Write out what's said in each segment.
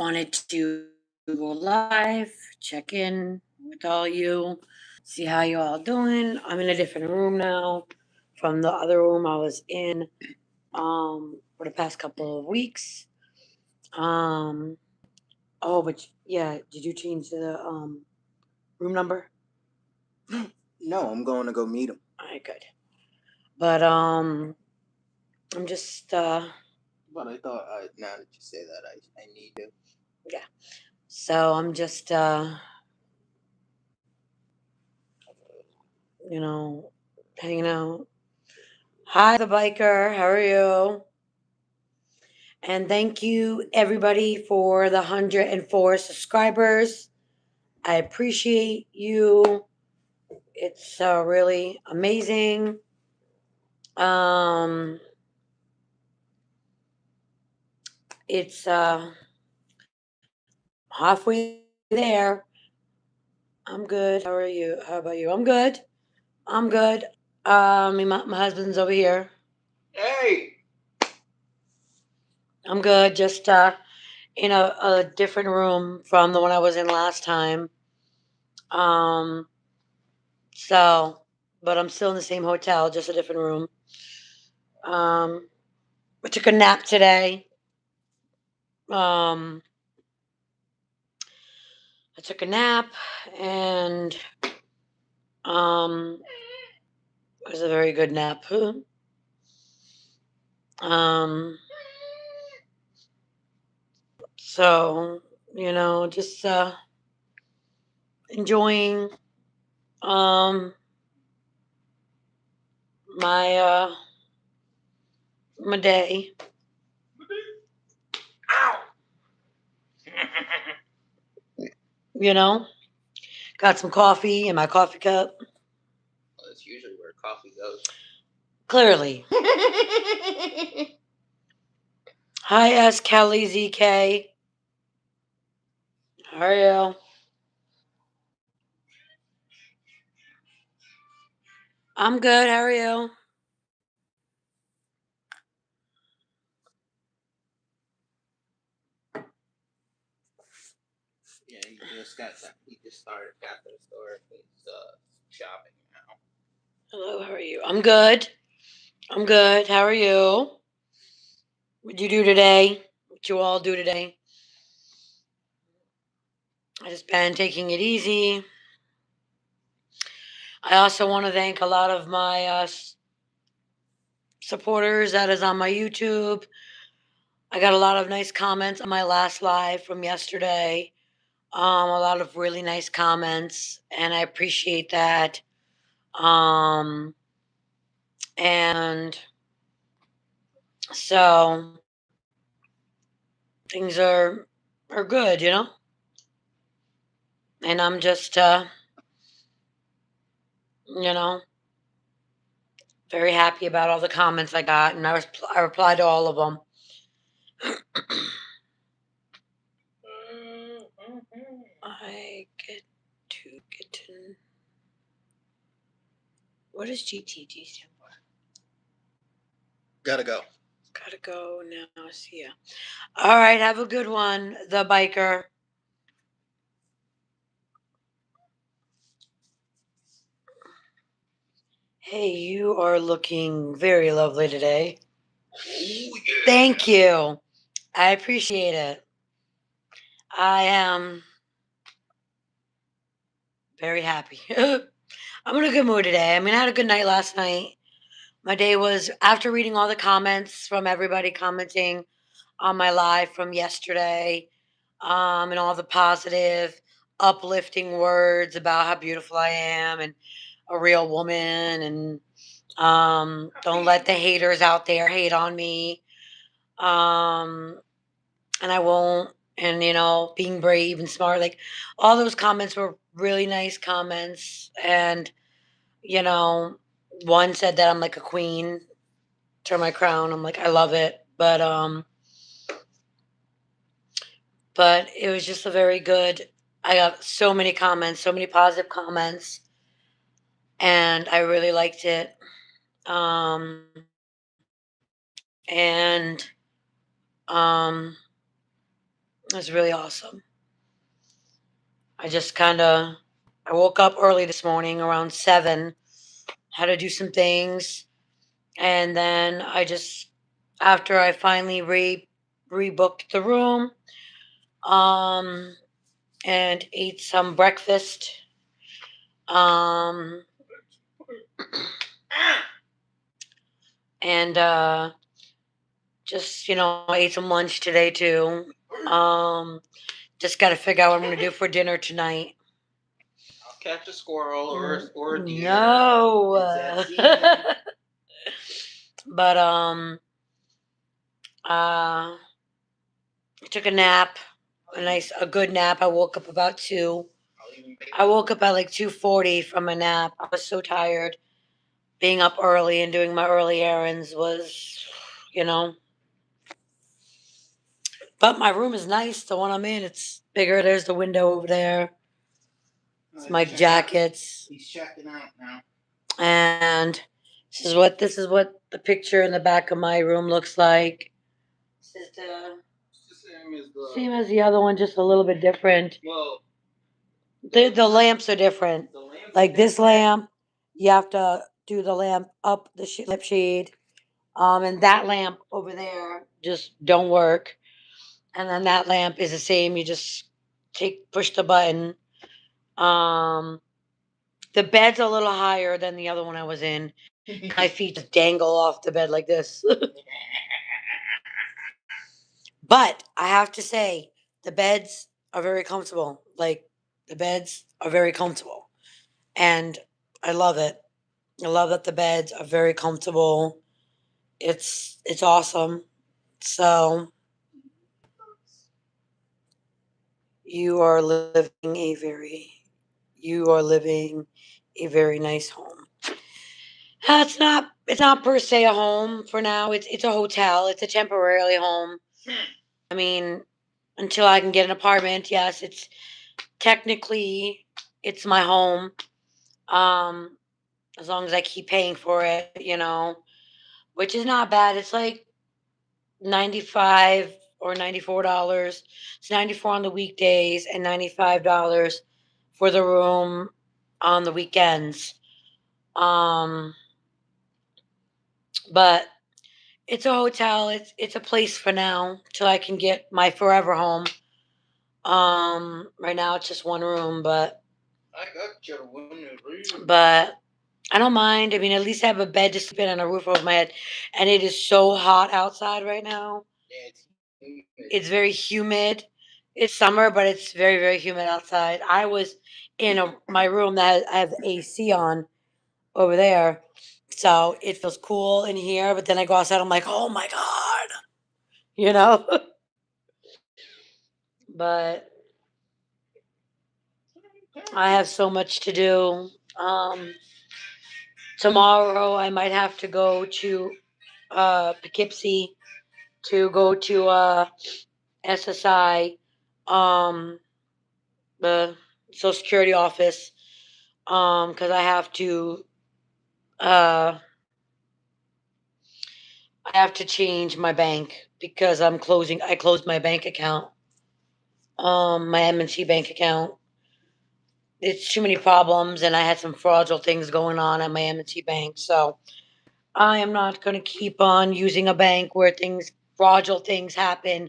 wanted to go live, check in with all you, see how you all doing. I'm in a different room now from the other room I was in for the past couple of weeks. Um oh, but yeah, did you change the room number? No, I'm going to go meet him. All right, good. But I'm just But I thought, now that you say that, I need to. yeah. So I'm just hanging out. Hi, the biker. How are you? And thank you, everybody, for the 104 subscribers. I appreciate you. It's really amazing. Um, it's halfway there. I'm good. How are you? How about you? I'm good. I'm good. My husband's over here. Hey! I'm good. Just in a different room from the one I was in last time. Um, so, but I'm still in the same hotel, just a different room. Um, I took a nap today. Um, I took a nap, and um, it was a very good nap. um, so just enjoying um my my day. You know, got some coffee in my coffee cup. Well, that's usually where coffee goes. Clearly. Hi, S. Kelly ZK. How are you? I'm good. How are you? Yeah, he just started got to the store. He's shopping now. Hello, how are you? I'm good. I'm good. How are you? What'd you do today? What you all do today? I just been taking it easy. I also want to thank a lot of my supporters that is on my YouTube. I got a lot of nice comments on my last live from yesterday. A lot of really nice comments, and I appreciate that. And so things are good, and I'm just you know very happy about all the comments I got, and I replied to all of them. I get to what does GTG stand for? Gotta go. Gotta go now. See ya. All right, have a good one, the biker. Hey, you are looking very lovely today. Ooh, yeah. Thank you. I appreciate it. I am very happy. I'm in a good mood today. I mean, I had a good night last night. My day was, after reading all the comments from everybody commenting on my live from yesterday, and all the positive, uplifting words about how beautiful I am and a real woman, and don't let the haters out there hate on me. And I won't. And being brave and smart, like all those comments were really nice comments. And you know, one said that I'm like a queen to my crown. I'm like, I love it. But it was just a very good. I got so many comments, so many positive comments, and I really liked it. Um, and um, It was really awesome. I just kind of I woke up early this morning around 7, had to do some things, and then I just after I finally rebooked the room, um, and ate some breakfast, um, and just I ate some lunch today too. Um, just got to figure out what I'm gonna do for dinner tonight. I'll catch a squirrel or a deer. No. It's that season. But I took a nap, a good nap. I woke up about 2. I woke up at like 2:40 from a nap. I was so tired. Being up early and doing my early errands was, you know. But my room is nice. The one I'm in, it's bigger. There's the window over there. It's my jackets. He's checking out now. And this is what the picture in the back of my room looks like. This is the same as the other one, just a little bit different. Well, the lamps are different. Like this lamp, you have to do the lamp up the lamp shade. And that lamp over there just don't work. And then that lamp is the same. You just push the button. Um, the bed's a little higher than the other one I was in. My feet just dangle off the bed like this. But I have to say, the beds are very comfortable. Like the beds are very comfortable. And I love it. I love that the beds are very comfortable. It's awesome. So you are living a very you are living a very nice home. It's not per se a home for now. It's a hotel. It's a temporarily home. I mean, until I can get an apartment, yes, it's technically it's my home. Um, as long as I keep paying for it, which is not bad. It's like 95 or $94. It's 94 on the weekdays and $95 for the room on the weekends. Um, but it's a hotel. It's a place for now till I can get my forever home. Right now it's just one room, but I got your one room. but I don't mind. I mean, at least I have a bed to sleep in and a roof over my head. And it is so hot outside right now. Yeah, It's very humid. It's summer, but it's very, very humid outside. I was in my room that I have AC on over there. So it feels cool in here, but then I go outside, I'm like, oh my God, you know? But I have so much to do. Tomorrow I might have to go to Poughkeepsie to go to SSI, um, the Social Security office, because uh, I have to change my bank because I closed my bank account, my M&T bank account. It's too many problems, and I had some fraudulent things going on at my M&T bank. So I am not going to keep on using a bank where fraudulent things happen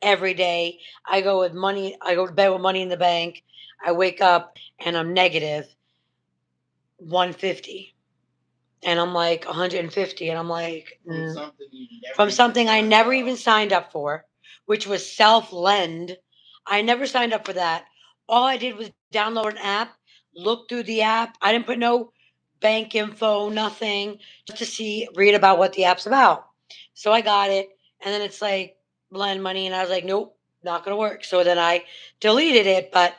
every day. I go to bed with money in the bank. I wake up and I'm negative 150. And I'm like 150. And I'm like, from something I never even signed up for, which was self lend. I never signed up for that. All I did was download an app, look through the app. I didn't put no bank info, nothing, just to read about what the app's about. So I got it. And then it's like lend money. And I was like, nope, not going to work. So then I deleted it. But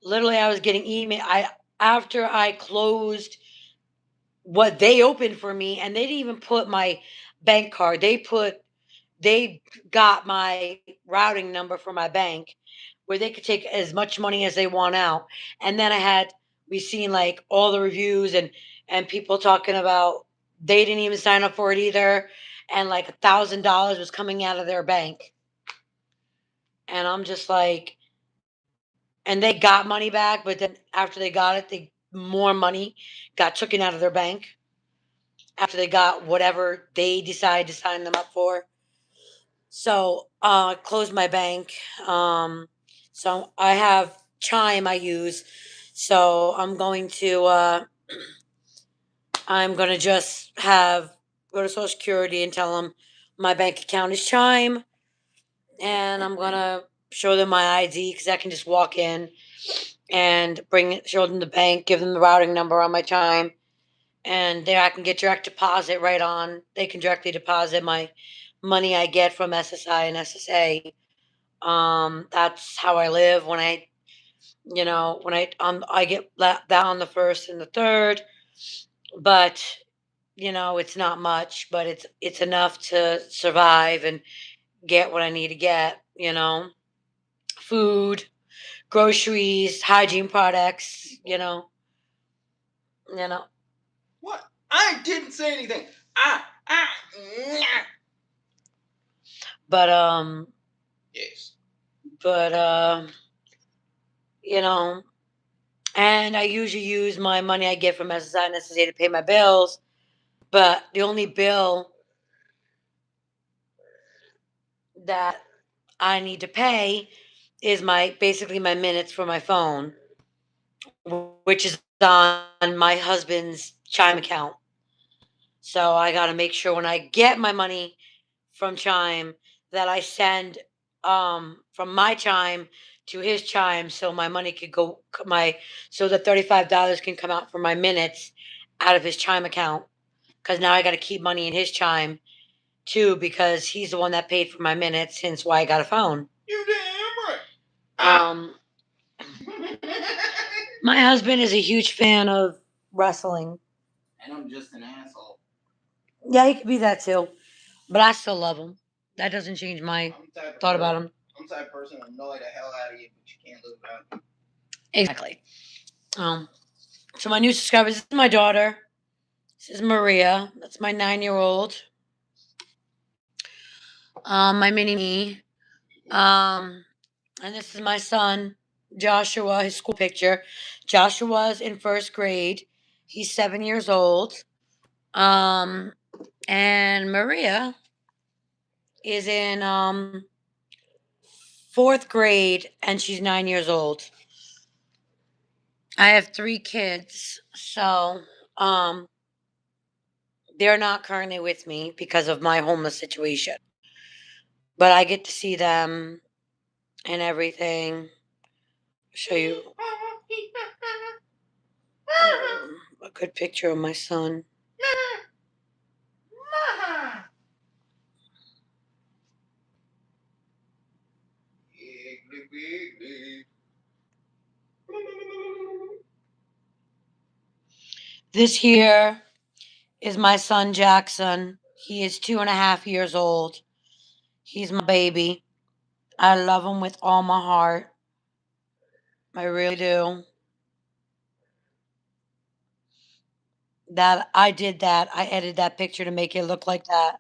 literally, I was getting email. After I closed what they opened for me, and they didn't even put my bank card. They got my routing number for my bank where they could take as much money as they want out. And then we seen like all the reviews and people talking about they didn't even sign up for it either. And like $1,000 was coming out of their bank. And I'm just like, and they got money back, but then after they got it, more money got taken out of their bank after they got whatever they decided to sign them up for. So I closed my bank. So I have Chime I use. So I'm going to just have go to Social Security and tell them my bank account is Chime, and I'm going to show them my ID because I can just walk in and show them the bank, give them the routing number on my Chime, and there I can get direct deposit right on. They can directly deposit my money I get from SSI and SSA. That's how I live. I get that on the first and the third, but it's not much, but it's enough to survive and get what I need to get. Food, groceries, hygiene products. You know. What? I didn't say anything. Ah. But Yes. but you know, and I usually use my money I get from SSI and SSA to pay my bills. But the only bill that I need to pay is basically my minutes for my phone, which is on my husband's Chime account. So I got to make sure when I get my money from Chime that I send from my Chime to his Chime so my money could go so the $35 can come out for my minutes out of his Chime account, because now I got to keep money in his Chime too because he's the one that paid for my minutes, hence why I got a phone. You damn right. Um my husband is a huge fan of wrestling. And I'm just an asshole. Yeah, he could be that too. But I still love him. That doesn't change my thought about him. I'm the type of person to annoy the hell out of you, but you can't live without me. Exactly. So my new subscribers, this is my daughter. This is Maria. That's my 9-year-old. My mini me. And this is my son, Joshua, his school picture. Joshua's in first grade. He's 7 years old. And Maria is in fourth grade and she's 9 years old. I have 3 kids, so they're not currently with me because of my homeless situation. But I get to see them and everything. Show you a good picture of my son. This here is my son Jackson. He is 2.5 years old. He's my baby. I love him with all my heart. I really do. That I did that. I edited that picture to make it look like that.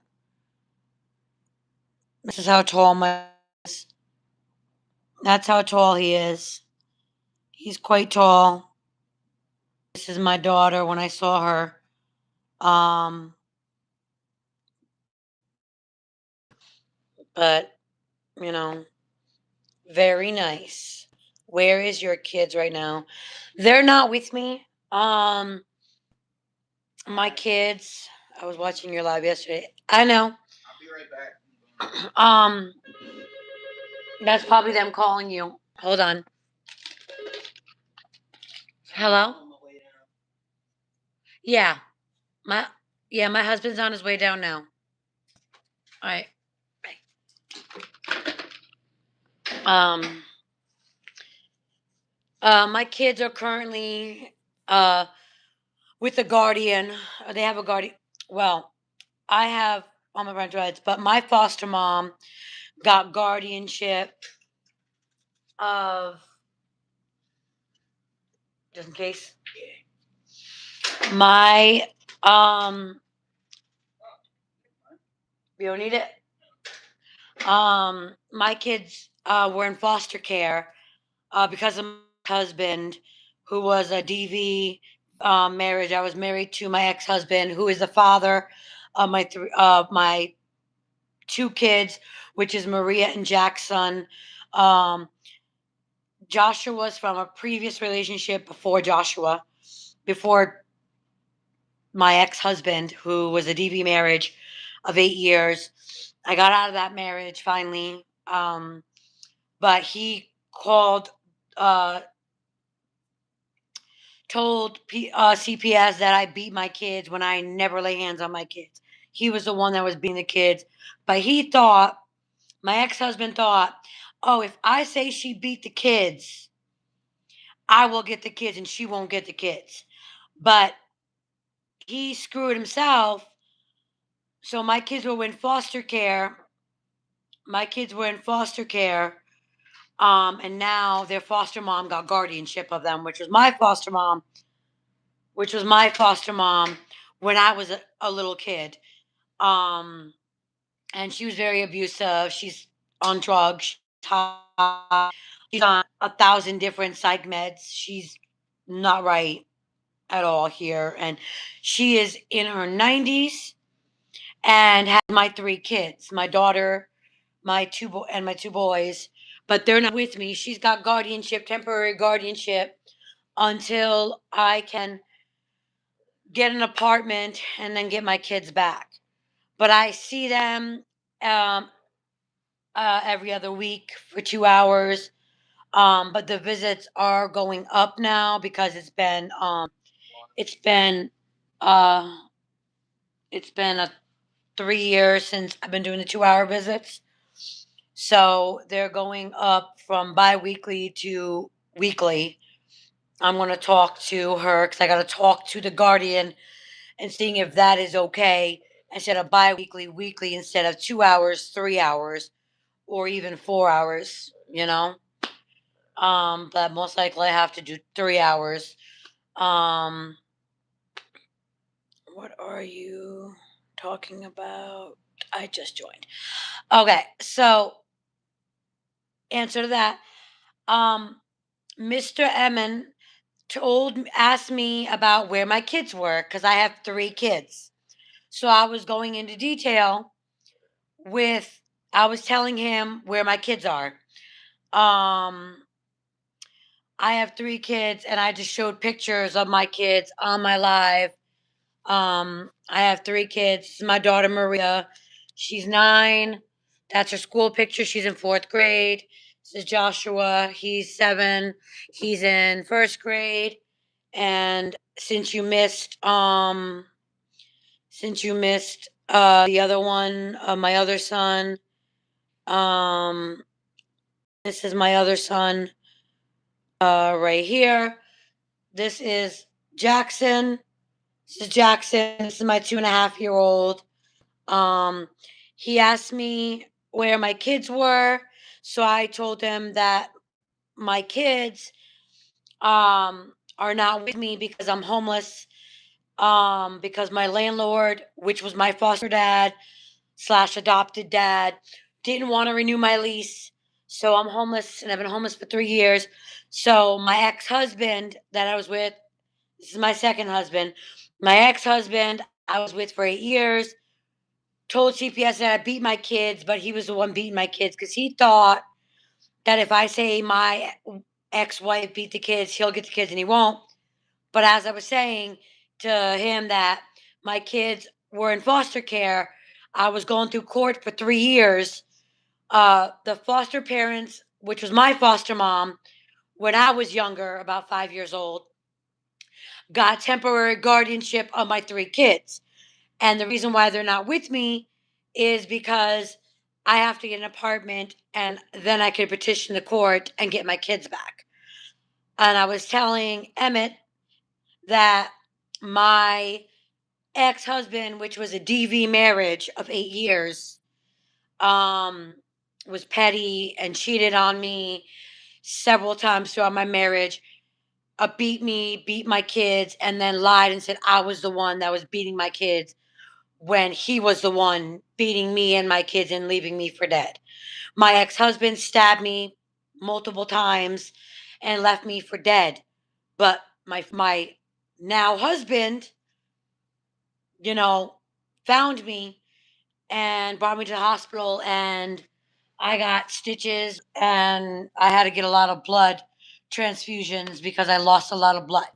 This is how tall my is. That's how tall he is. He's quite tall. This is my daughter when I saw her. But you know, very nice. Where is your kids right now? They're not with me. My kids. I was watching your live yesterday. I know. I'll be right back. That's probably them calling you. Hold on. Hello? Yeah. My my husband's on his way down now. All right. Um my kids are currently with a guardian. They have a guardian. Well, I have all my parental rights, but my foster mom got guardianship of, just in case. My you don't need it. My kids were in foster care because of my husband, who was a DV marriage. I was married to my ex-husband, who is the father of my two kids, which is Maria and Jackson. Um, Joshua was from a previous relationship before my ex-husband, who was a DV marriage of 8 years. I got out of that marriage finally, but he called, uh, told CPS that I beat my kids when I never lay hands on my kids. He was the one that was beating the kids, but my ex-husband thought, oh, if I say she beat the kids, I will get the kids and she won't get the kids. But he screwed himself. So my kids were in foster care. My kids were in foster care. And now their foster mom got guardianship of them, which was my foster mom when I was a little kid. Um, and she was very abusive. She's on drugs. She's on 1,000 different psych meds. She's not right at all here. And she is in her 90s and has my three kids, my daughter, my two boys, but they're not with me. She's got guardianship, temporary guardianship, until I can get an apartment and then get my kids back. But I see them um, every other week for 2 hours. But the visits are going up now because it's been uh, it's been a 3 years since I've been doing the 2 hour visits. So they're going up from bi-weekly to weekly. I'm going to talk to her because I got to talk to the guardian and seeing if that is okay instead of bi-weekly, weekly instead of 2 hours, 3 hours, or even 4 hours, you know? But most likely I have to do 3 hours. Um, what are you talking about? I just joined. Okay, so answer to that. Um, Mr. Emmon asked me about where my kids were because I have three kids. So I was going into detail with I was telling him where my kids are. Um, I have three kids, and I just showed pictures of my kids on my live. I have three kids. This is my daughter Maria. She's 9. That's her school picture. She's in 4th grade. This is Joshua. He's 7. He's in 1st grade. And since you missed the other one, my other son, um, this is my other son right here. This is Jackson. This is Jackson. This is my 2.5 year old. Um, he asked me where my kids were, so I told him that my kids are not with me because I'm homeless. Because my landlord, which was my foster dad slash adopted dad, didn't want to renew my lease. So I'm homeless and I've been homeless for 3 years. So my ex-husband that I was with, this is my second husband. My ex-husband I was with for 8 years told CPS that I beat my kids, but he was the one beating my kids because he thought that if I say my ex-wife beat the kids, he'll get the kids and he won't. But as I was saying to him that my kids were in foster care, I was going through court for 3 years. The foster parents, which was my foster mom, when I was younger, about 5 years old, got temporary guardianship of my three kids. And the reason why they're not with me is because I have to get an apartment and then I could petition the court and get my kids back. And I was telling Emmett that my ex husband, which was a DV marriage of 8 years, um, was petty and cheated on me several times throughout my marriage, beat me, beat my kids, and then lied and said I was the one that was beating my kids when he was the one beating me and my kids and leaving me for dead. My ex-husband stabbed me multiple times and left me for dead. But my now husband, you know, found me and brought me to the hospital, and I got stitches and I had to get a lot of blood transfusions because I lost a lot of blood.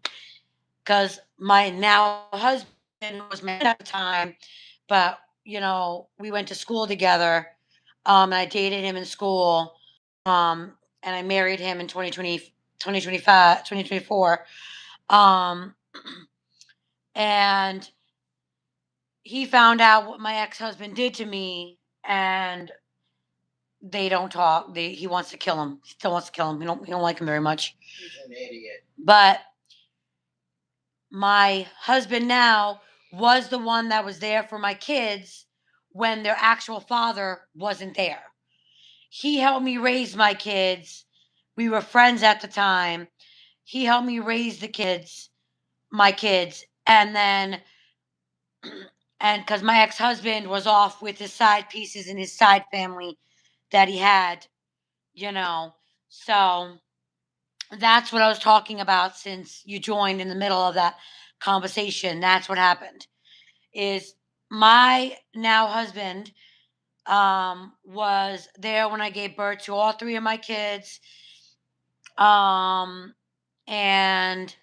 Because my now husband was my at the time, but we went to school together. And I dated him in school. And I married him in 2024. Um, and he found out what my ex-husband did to me, and they don't talk. He wants to kill him. He still wants to kill him. He don't like him very much. He's an idiot. But my husband now was the one that was there for my kids when their actual father wasn't there. He helped me raise my kids. We were friends at the time. He helped me raise my kids. And then, and because my ex husband was off with his side pieces and his side family that he had, you know. So that's what I was talking about since you joined in the middle of that conversation. That's what happened. Is my now husband was there when I gave birth to all three of my kids. And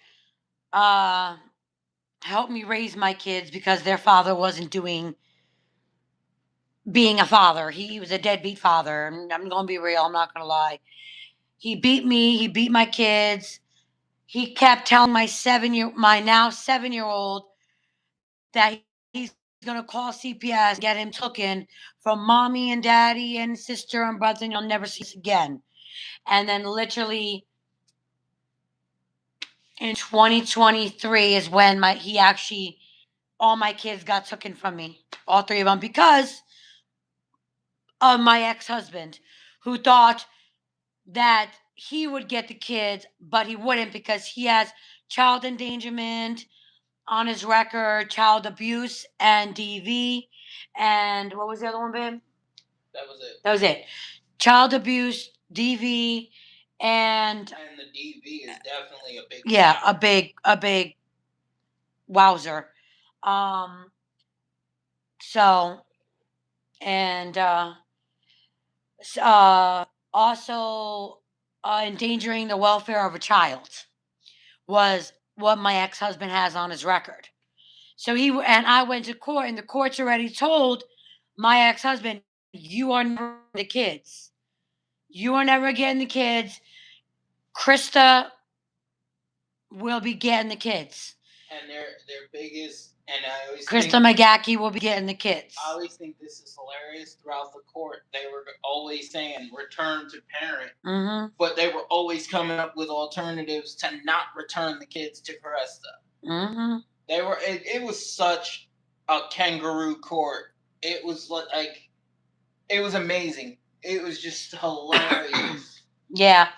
uh helped me raise my kids because their father wasn't doing being a father. He was a deadbeat father. I'm going to be real. I'm not going to lie. He beat me. He beat my kids. He kept telling my now 7-year-old that he's going to call CPS and get him taken from mommy and daddy and sister and brother, and you'll never see us again. And then literally in 2023 is when all my kids got taken from me, all three of them, because of my ex-husband, who thought that he would get the kids, but he wouldn't because he has child endangerment on his record, child abuse and DV. And what was the other one, babe? That was it. That was it. Child abuse, DV, and the DV is definitely a big. Yeah, a big wowzer. So and also endangering the welfare of a child was what my ex-husband has on his record. So I went to court, and the courts already told my ex-husband, "You are never the kids. You are never getting the kids. Krista will be getting the kids." And their biggest, and I always Krista McGackie will be getting the kids. I always think this is hilarious. Throughout the court, they were always saying return to parent, but they were always coming up with alternatives to not return the kids to Krista. They were. It was such a kangaroo court. It was like it was amazing. It was just hilarious. Yeah.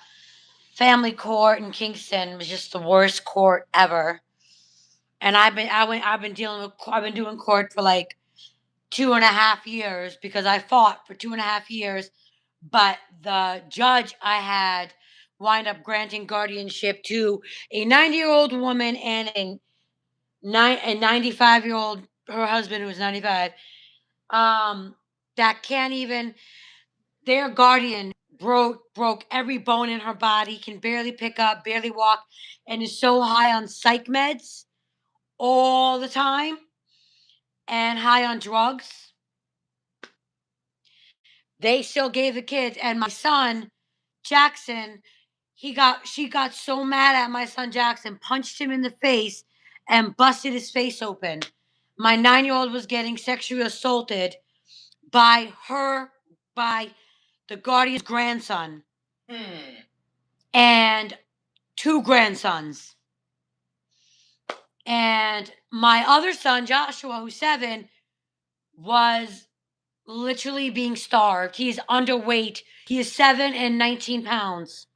Family court in Kingston was just the worst court ever. And I've been doing court for like 2.5 years because I fought for 2.5 years, but the judge I had wind up granting guardianship to a 90-year-old woman and a 95-year-old, her husband, who was 95. That can't even, their guardian broke every bone in her body, can barely pick up, barely walk, and is so high on psych meds all the time and high on drugs. They still gave the kids. And my son, Jackson, she got so mad at my son Jackson, punched him in the face and busted his face open. My 9-year-old was getting sexually assaulted by the guardian's grandson. And 2 grandsons. And my other son, Joshua, who's 7, was literally being starved. He is underweight. He is 7 and 19 pounds.